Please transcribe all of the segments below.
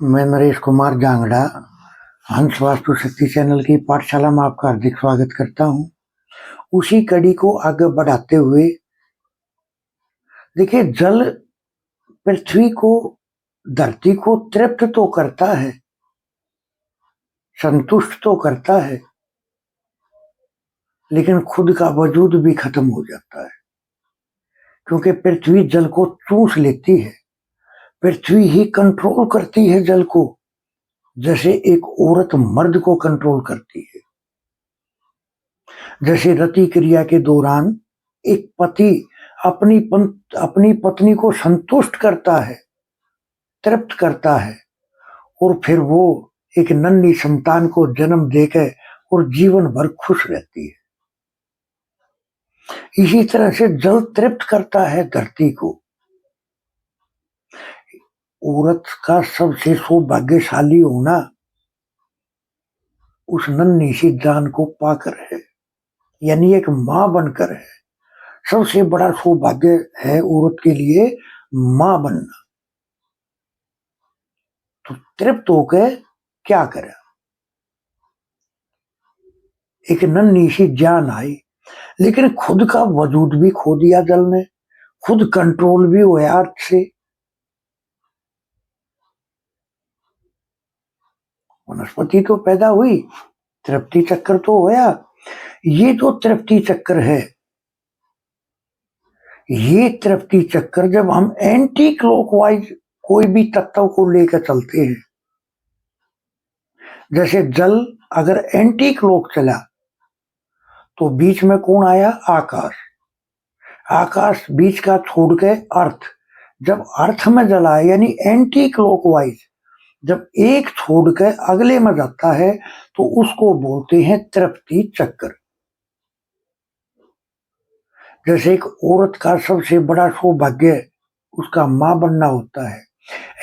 मैं नरेश कुमार जांगड़ा हंस वास्तु शक्ति चैनल की पाठशाला में आपका हार्दिक स्वागत करता हूं। उसी कड़ी को आगे बढ़ाते हुए देखिए, जल पृथ्वी को, धरती को तृप्त तो करता है, संतुष्ट तो करता है, लेकिन खुद का वजूद भी खत्म हो जाता है, क्योंकि पृथ्वी जल को चूस लेती है। पृथ्वी ही कंट्रोल करती है जल को, जैसे एक औरत मर्द को कंट्रोल करती है। जैसे रति क्रिया के दौरान एक पति अपनी पत्नी को संतुष्ट करता है, तृप्त करता है, और फिर वो एक नन्ही संतान को जन्म देकर और जीवन भर खुश रहती है। इसी तरह से जल तृप्त करता है धरती को। औरत का सबसे सौभाग्यशाली होना उस नन्ही सी जान को पाकर है, यानी एक मां बनकर है। सबसे बड़ा सौभाग्य है औरत के लिए मां बनना। तो तृप्त होकर क्या करे, एक नन्ही सी जान आई, लेकिन खुद का वजूद भी खो दिया जल ने, खुद कंट्रोल भी हुआ अर्थ से। वनस्पति तो पैदा हुई, तृप्ति चक्र तो होया। ये जो तृप्ति चक्र है, ये तृप्ति चक्र जब हम एंटी क्लॉकवाइज कोई भी तत्व को लेकर चलते हैं, जैसे जल अगर एंटी क्लॉक चला तो बीच में कौन आया? आकाश। आकाश बीच का छोड़ के अर्थ, जब अर्थ में जल आए यानी एंटी क्लॉकवाइज, जब एक छोड़ के अगले में जाता है तो उसको बोलते हैं तृप्ति चक्र। जैसे एक औरत का सबसे बड़ा सौभाग्य उसका मां बनना होता है,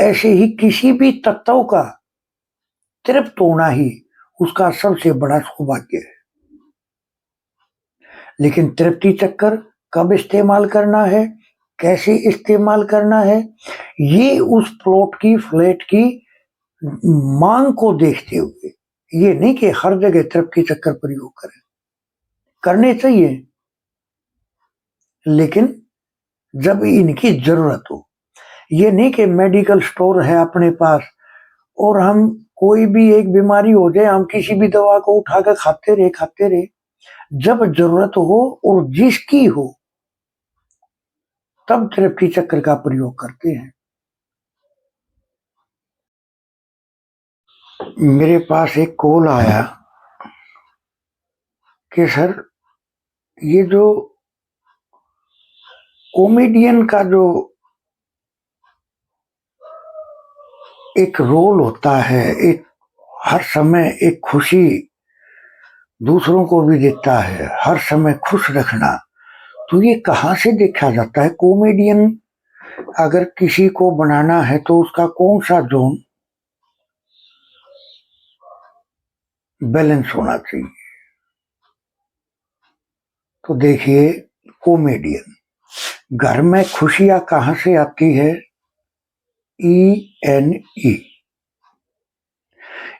ऐसे ही किसी भी तत्व का तृप्त होना ही उसका सबसे बड़ा सौभाग्य है। लेकिन तृप्ति चक्र कब इस्तेमाल करना है, कैसे इस्तेमाल करना है, ये उस प्लॉट की, फ्लैट की मांग को देखते हुए। ये नहीं कि हर जगह तृप्ति चक्र प्रयोग करें, करने चाहिए, लेकिन जब इनकी जरूरत हो। ये नहीं कि मेडिकल स्टोर है अपने पास और हम कोई भी एक बीमारी हो जाए हम किसी भी दवा को उठाकर खाते रहे। जब जरूरत हो और जिसकी हो तब तृप्ति चक्र का प्रयोग करते हैं। मेरे पास एक कॉल आया कि सर, ये जो कॉमेडियन का जो एक रोल होता है, एक हर समय एक खुशी दूसरों को भी देता है, हर समय खुश रखना, तो ये कहाँ से देखा जाता है? कॉमेडियन अगर किसी को बनाना है तो उसका कौन सा जोन बैलेंस होना चाहिए? तो देखिए, कॉमेडियन घर में खुशियां कहां से आती है? ENE।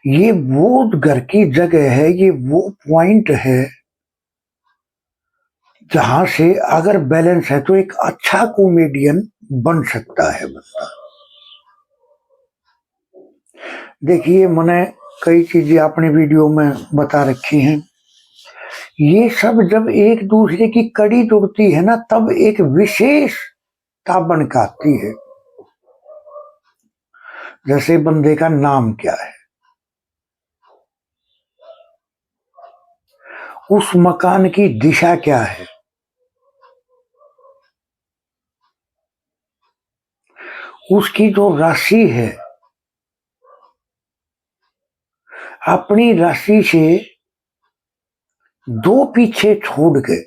ये वो घर की जगह है, ये वो पॉइंट है जहां से अगर बैलेंस है तो एक अच्छा कॉमेडियन बन सकता है बंदा। देखिए, मैंने कई चीजें अपने वीडियो में बता रखी हैं। ये सब जब एक दूसरे की कड़ी जुड़ती है ना, तब एक विशेषता बन के आती है। जैसे बंदे का नाम क्या है, उस मकान की दिशा क्या है, उसकी जो राशि है, अपनी राशि से दो पीछे छोड़ के,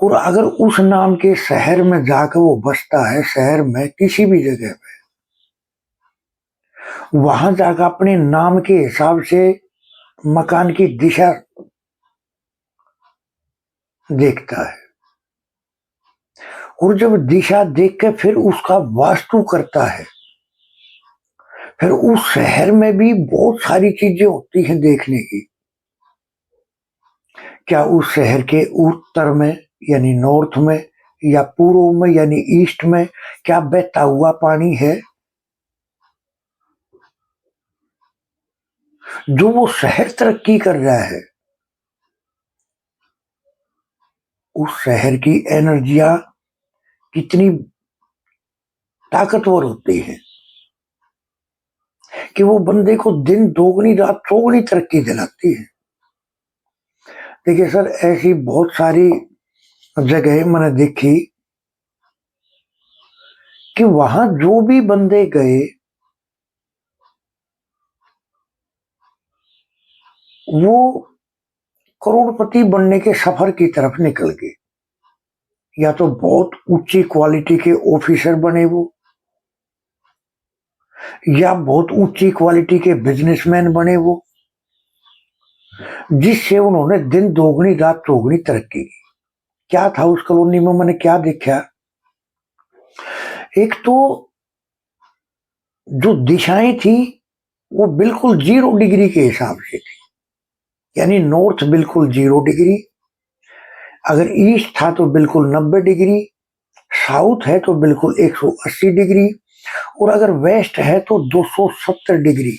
और अगर उस नाम के शहर में जाकर वो बसता है, शहर में किसी भी जगह पे, वहां जाकर अपने नाम के हिसाब से मकान की दिशा देखता है और जब दिशा देख के फिर उसका वास्तु करता है, फिर उस शहर में भी बहुत सारी चीजें होती हैं देखने की। क्या उस शहर के उत्तर में यानी नॉर्थ में, या पूर्व में यानी ईस्ट में क्या बहता हुआ पानी है? जो वो शहर तरक्की कर रहा है, उस शहर की एनर्जियां कितनी ताकतवर होती है कि वो बंदे को दिन दोगुनी रात चौगुनी तरक्की दिलाती है। देखिए सर, ऐसी बहुत सारी जगह मैंने देखी कि वहां जो भी बंदे गए वो करोड़पति बनने के सफर की तरफ निकल गए। या तो बहुत ऊंची क्वालिटी के ऑफिसर बने वो, या बहुत ऊंची क्वालिटी के बिजनेसमैन बने वो, जिससे उन्होंने दिन दोगुनी रात चौगुनी तरक्की की। क्या था उस कॉलोनी में, मैंने क्या देखा? एक तो जो दिशाएं थी वो बिल्कुल 0 डिग्री के हिसाब से थी, यानी नॉर्थ बिल्कुल 0 डिग्री, अगर ईस्ट था तो बिल्कुल 90 डिग्री, साउथ है तो बिल्कुल 180 डिग्री, और अगर वेस्ट है तो 270 डिग्री।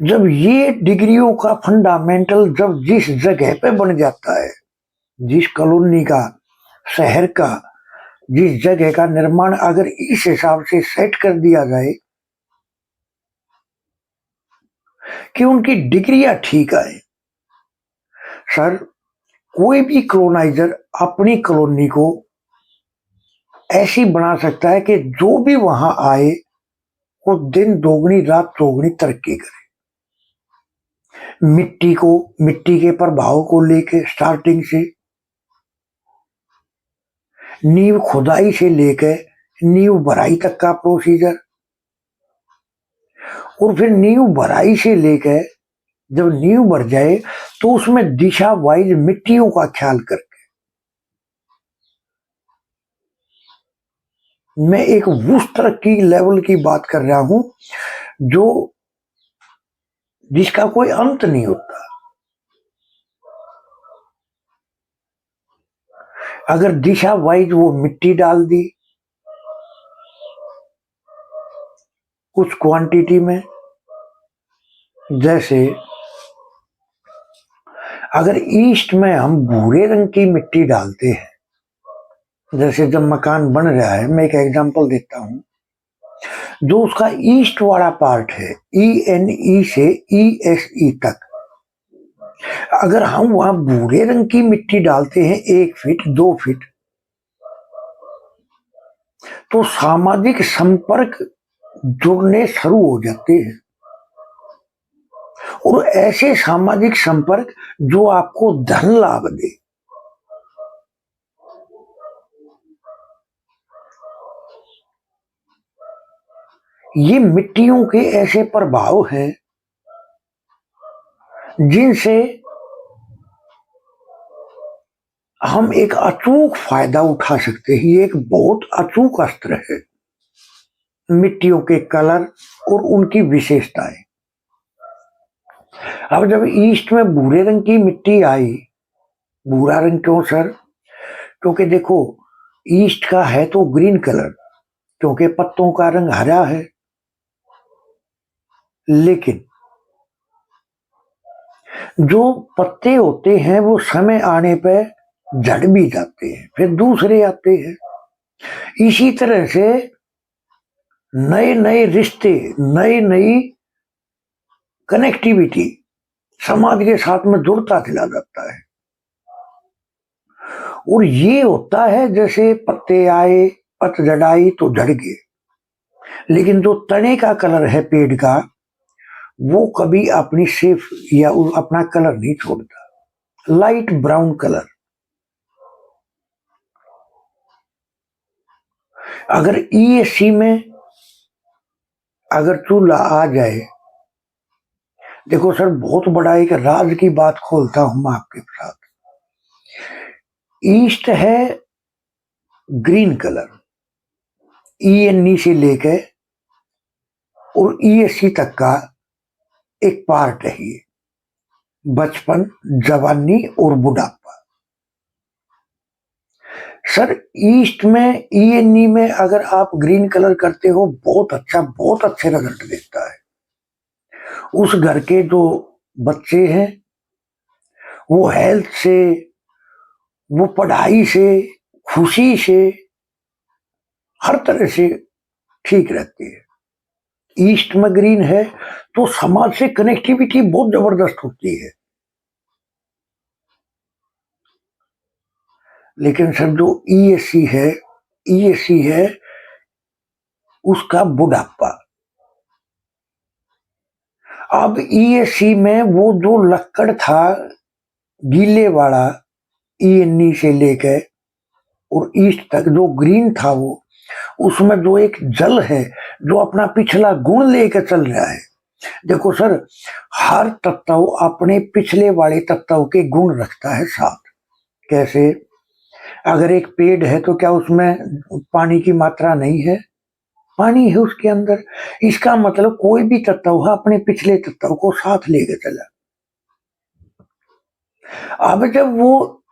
जब ये डिग्रियों का फंडामेंटल जब जिस जगह पे बन जाता है, जिस कॉलोनी का, शहर का, जिस जगह का निर्माण अगर इस हिसाब से सेट कर दिया जाए कि उनकी डिग्रियां ठीक आए, सर कोई भी कॉलोनाइजर अपनी कॉलोनी को ऐसी बना सकता है कि जो भी वहां आए वो दिन दोगुनी रात चौगुनी तरक्की करे। मिट्टी को, मिट्टी के प्रभाव को लेके स्टार्टिंग से, नींव खुदाई से लेकर नींव भराई तक का प्रोसीजर, और फिर नींव भराई से लेकर जब नींव भर जाए तो उसमें दिशा वाइज मिट्टियों का ख्याल करके मैं एक उस तरह की लेवल की बात कर रहा हूं जो जिसका कोई अंत नहीं होता। अगर दिशा वाइज वो मिट्टी डाल दी कुछ क्वांटिटी में, जैसे अगर ईस्ट में हम भूरे रंग की मिट्टी डालते हैं, जैसे जब मकान बन रहा है, मैं एक एग्जांपल देता हूं, जो उसका ईस्ट वाला पार्ट है, ENE से ESE तक, अगर हम वहां भूरे रंग की मिट्टी डालते हैं 1 फीट 2 फीट, तो सामाजिक संपर्क जुड़ने शुरू हो जाते हैं, और ऐसे सामाजिक संपर्क जो आपको धन लाभ दे। ये मिट्टियों के ऐसे प्रभाव हैं जिनसे हम एक अचूक फायदा उठा सकते हैं। ये एक बहुत अचूक अस्त्र है, मिट्टियों के कलर और उनकी विशेषताएं। अब जब ईस्ट में भूरे रंग की मिट्टी आई, भूरा रंग क्यों सर? क्योंकि देखो, ईस्ट का है तो ग्रीन कलर, क्योंकि पत्तों का रंग हरा है, लेकिन जो पत्ते होते हैं वो समय आने पे झड़ भी जाते हैं, फिर दूसरे आते हैं। इसी तरह से नए नए रिश्ते, नई नई कनेक्टिविटी समाज के साथ में जुड़ता चला जाता है। और ये होता है जैसे पत्ते आए, पतझड़ आई तो झड़ गए, लेकिन जो तने का कलर है पेड़ का, वो कभी अपनी शेप या अपना कलर नहीं छोड़ता, लाइट ब्राउन कलर। अगर ESC में अगर चूल्हा आ जाए, देखो सर बहुत बड़ा एक राज की बात खोलता हूं मैं आपके साथ। ईस्ट है ग्रीन कलर ENE से लेकर और ESC तक का एक पार्ट है ये, बचपन, जवानी और बुढ़ापा। सर ईस्ट में ENE में अगर आप ग्रीन कलर करते हो बहुत अच्छा, बहुत अच्छे रिजल्ट देता है। उस घर के जो बच्चे हैं वो हेल्थ से, वो पढ़ाई से, खुशी से, हर तरह से ठीक रहती है। ईस्ट में ग्रीन है तो समाज से कनेक्टिविटी बहुत जबरदस्त होती है। लेकिन सर जो ESC है उसका बुढ़ापा। अब ESC में वो जो लक्कड़ था गीले वाला ENE से लेकर और ईस्ट तक जो ग्रीन था वो, उसमें जो एक जल है जो अपना पिछला गुण लेकर चल रहा है। देखो सर, हर तत्व अपने पिछले वाले तत्व के गुण रखता है साथ। कैसे? अगर एक पेड़ है तो क्या उसमें पानी की मात्रा नहीं है? पानी है उसके अंदर। इसका मतलब कोई भी तत्व है अपने पिछले तत्व को साथ लेकर चला। अब जब वो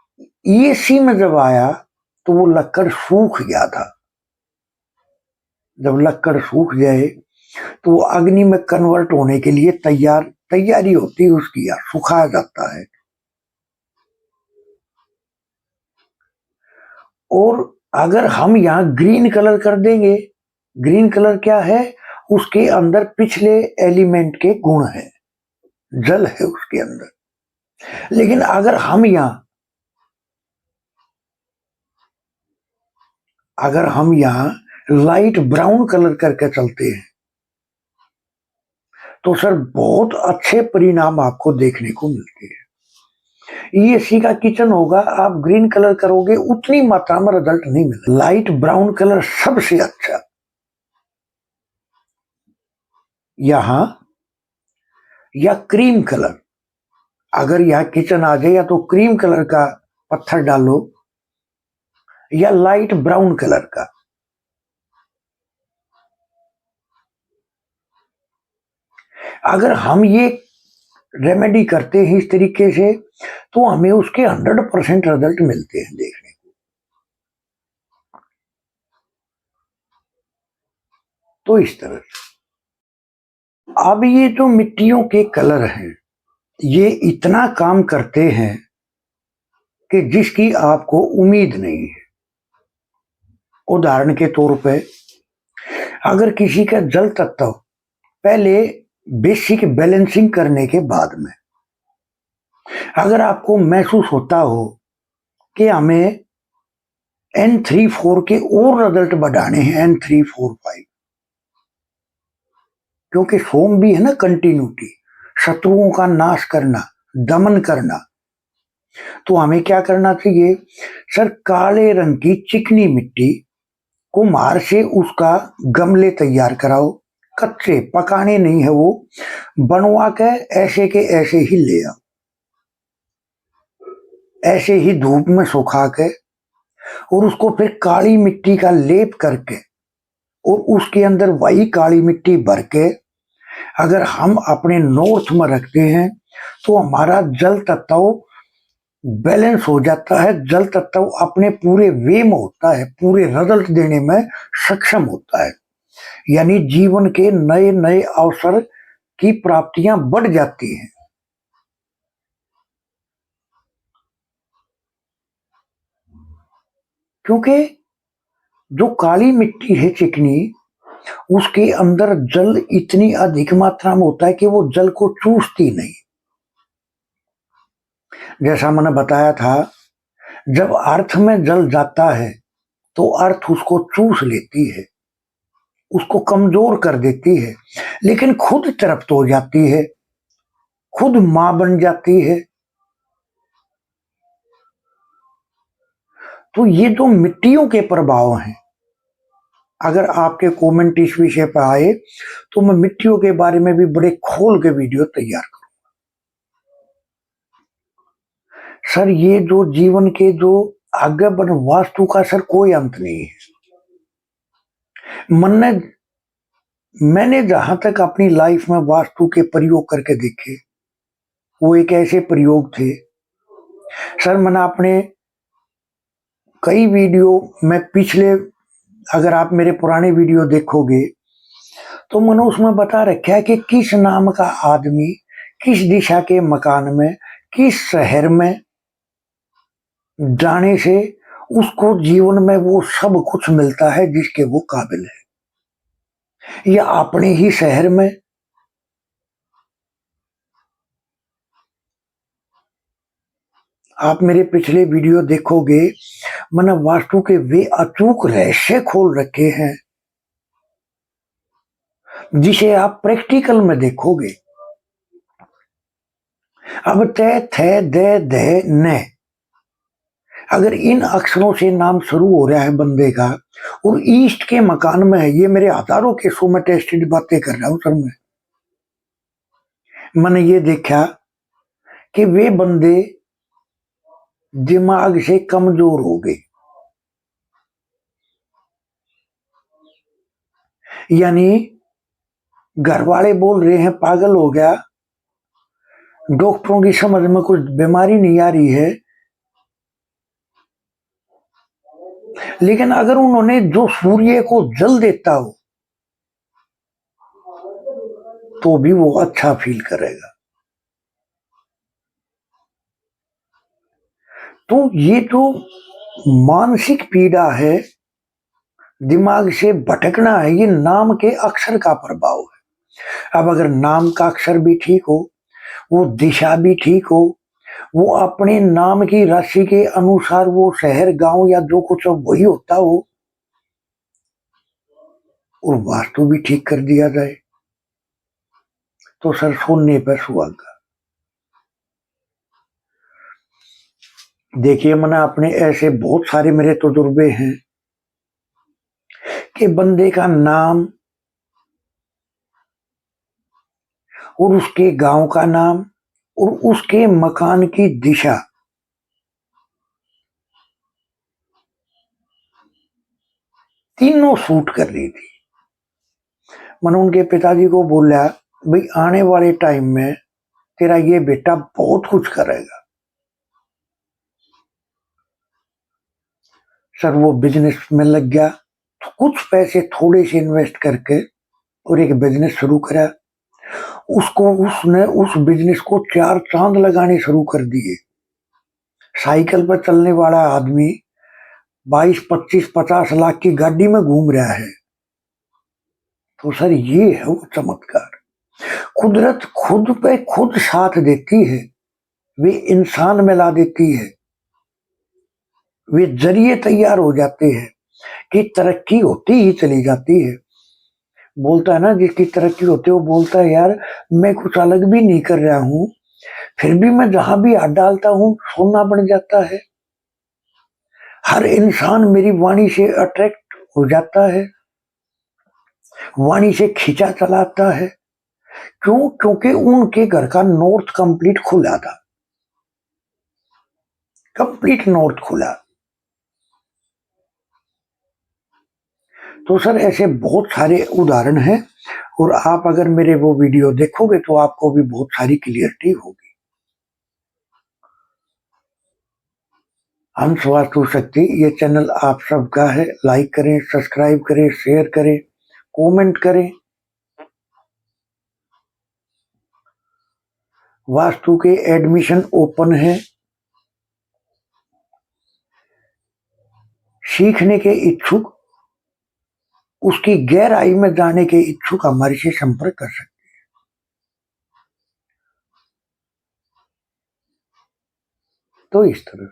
ESC में जब आया तो वो लक्कड़ सूख गया था। जब लक्कड़ सूख जाए तो वो अग्नि में कन्वर्ट होने के लिए तैयारी होती है उसकी, यार सुखाया जाता है। और अगर हम यहाँ ग्रीन कलर कर देंगे, ग्रीन कलर क्या है? उसके अंदर पिछले एलिमेंट के गुण है, जल है उसके अंदर। लेकिन अगर हम यहाँ लाइट ब्राउन कलर करके चलते हैं तो सर बहुत अच्छे परिणाम आपको देखने को मिलते हैं। ESC का किचन होगा, आप ग्रीन कलर करोगे उतनी मात्रा में रिजल्ट नहीं मिलेगा। लाइट ब्राउन कलर सबसे अच्छा। यहां या क्रीम कलर, अगर यह किचन आ जाए या तो क्रीम कलर का पत्थर डालो या लाइट ब्राउन कलर का। अगर हम ये रेमेडी करते हैं इस तरीके से तो हमें उसके 100% रिजल्ट मिलते हैं देखने को। तो इस तरह से अब ये जो मिट्टियों के कलर हैं ये इतना काम करते हैं कि जिसकी आपको उम्मीद नहीं है। उदाहरण के तौर पे अगर किसी का जल तत्व पहले बेसिक बैलेंसिंग करने के बाद में अगर आपको महसूस होता हो कि हमें N3-4 के और रिजल्ट बढ़ाने हैं, N3-4-5, क्योंकि सोम भी है ना कंटिन्यूटी, शत्रुओं का नाश करना, दमन करना। तो हमें क्या करना चाहिए? सर काले रंग की चिकनी मिट्टी कुम्हार से उसका गमले तैयार कराओ, कच्चे पकाने नहीं है वो, बनवा के ऐसे ही ले आओ, ऐसे ही धूप में सुखा के और उसको फिर काली मिट्टी का लेप करके और उसके अंदर वही काली मिट्टी भर के अगर हम अपने नॉर्थ में रखते हैं तो हमारा जल तत्व बैलेंस हो जाता है। जल तत्व अपने पूरे वे में होता है, पूरे रिजल्ट देने में सक्षम होता है। यानी जीवन के नए नए अवसर की प्राप्तियां बढ़ जाती हैं। क्योंकि जो काली मिट्टी है चिकनी, उसके अंदर जल इतनी अधिक मात्रा में होता है कि वो जल को चूसती नहीं। जैसा मैंने बताया था, जब अर्थ में जल जाता है तो अर्थ उसको चूस लेती है, उसको कमजोर कर देती है, लेकिन खुद तृप्त हो जाती है, खुद मां बन जाती है। तो ये जो मिट्टियों के प्रभाव हैं, अगर आपके कमेंट इस विषय पर आए तो मैं मिट्टियों के बारे में भी बड़े खोल के वीडियो तैयार करूंगा। सर ये जो जीवन के जो आगे बन वास्तु का सर कोई अंत नहीं है। मैंने जहां तक अपनी लाइफ में वास्तु के प्रयोग करके देखे, वो एक ऐसे प्रयोग थे सर। मैंने अपने कई वीडियो में पिछले, अगर आप मेरे पुराने वीडियो देखोगे तो मैंने उसमें बता रखा है कि किस नाम का आदमी किस दिशा के मकान में किस शहर में जाने से उसको जीवन में वो सब कुछ मिलता है जिसके वो काबिल है। या अपने ही शहर में आप मेरे पिछले वीडियो देखोगे, मैंने वास्तु के वे अचूक रहस्य खोल रखे हैं जिसे आप प्रैक्टिकल में देखोगे। अब तय थे दे दे न, अगर इन अक्षरों से नाम शुरू हो रहा है बंदे का और ईस्ट के मकान में है, ये मेरे हजारों केसों में टेस्टेड बातें कर रहा हूं सर। मैंने ये देखा कि वे बंदे दिमाग से कमजोर हो गए, यानी घर वाले बोल रहे हैं पागल हो गया, डॉक्टरों की समझ में कुछ बीमारी नहीं आ रही है, लेकिन अगर उन्होंने जो सूर्य को जल देता हो तो भी वो अच्छा फील करेगा। तो ये जो मानसिक पीड़ा है, दिमाग से भटकना है, ये नाम के अक्षर का प्रभाव है। अब अगर नाम का अक्षर भी ठीक हो, वो दिशा भी ठीक हो, वो अपने नाम की राशि के अनुसार वो शहर गांव या जो कुछ हो वही होता हो, और वास्तु भी ठीक कर दिया जाए, तो सर सोने पर सुहागा। देखिए, मैंने अपने ऐसे बहुत सारे मेरे तजुर्बे हैं कि बंदे का नाम और उसके गांव का नाम और उसके मकान की दिशा तीनों सूट कर रही थी। मैंने उनके पिताजी को बोला, भाई आने वाले टाइम में तेरा ये बेटा बहुत कुछ करेगा। सर वो बिजनेस में लग गया, तो कुछ पैसे थोड़े से इन्वेस्ट करके और एक बिजनेस शुरू करा। उसने उस बिजनेस को 4 चांद लगाने शुरू कर दिए। साइकिल पर चलने वाला आदमी 22, 25, 50 लाख की गाड़ी में घूम रहा है। तो सर ये है वो चमत्कार। कुदरत खुद पे खुद साथ देती है, वे इंसान में ला देती है, वे जरिए तैयार हो जाते हैं कि तरक्की होती ही चली जाती है। बोलता है ना, जिसकी तरक्की होती है वो बोलता है, यार मैं कुछ अलग भी नहीं कर रहा हूं, फिर भी मैं जहां भी हाथ डालता हूं सोना बन जाता है। हर इंसान मेरी वाणी से अट्रैक्ट हो जाता है, वाणी से खींचा चलाता है। क्यों? क्योंकि उनके घर का नॉर्थ कंप्लीट खुला था, कंप्लीट नॉर्थ खुला। तो सर ऐसे बहुत सारे उदाहरण हैं, और आप अगर मेरे वो वीडियो देखोगे तो आपको भी बहुत सारी क्लियरिटी होगी। हंस वास्तु शक्ति ये चैनल आप सबका है। लाइक करें, सब्सक्राइब करें, शेयर करें, कमेंट करें। वास्तु के एडमिशन ओपन है। सीखने के इच्छुक, उसकी गहराई में जाने के इच्छुक हमारे से संपर्क कर सकते। तो इस तरह,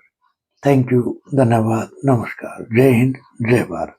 थैंक यू, धन्यवाद, नमस्कार, जय हिंद, जय भारत।